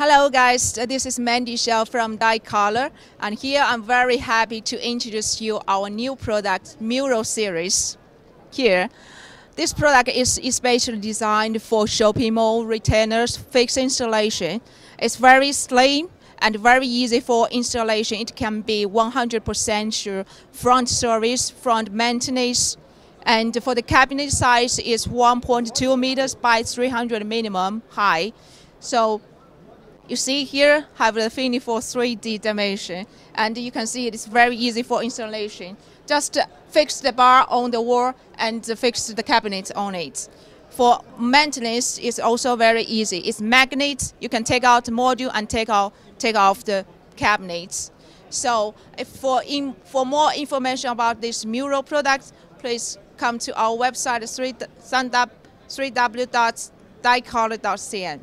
Hello guys, this is Mandy Xiao from Dicolor, and here I'm very happy to introduce you our new product, Mural series. Here, this product is especially designed for shopping mall retailers fixed installation. It's very slim and very easy for installation. It can be 100% front service, front maintenance, and for the cabinet size is 1.2 meters by 300 minimum high. So you see here have the finish for 3D dimension, and you can see it's very easy for installation. Just fix the bar on the wall and fix the cabinet on it. For maintenance, it's also very easy. It's magnet. You can take out the module and take off the cabinets. So for more information about this Mural product, please come to our website www.dicolor.cn.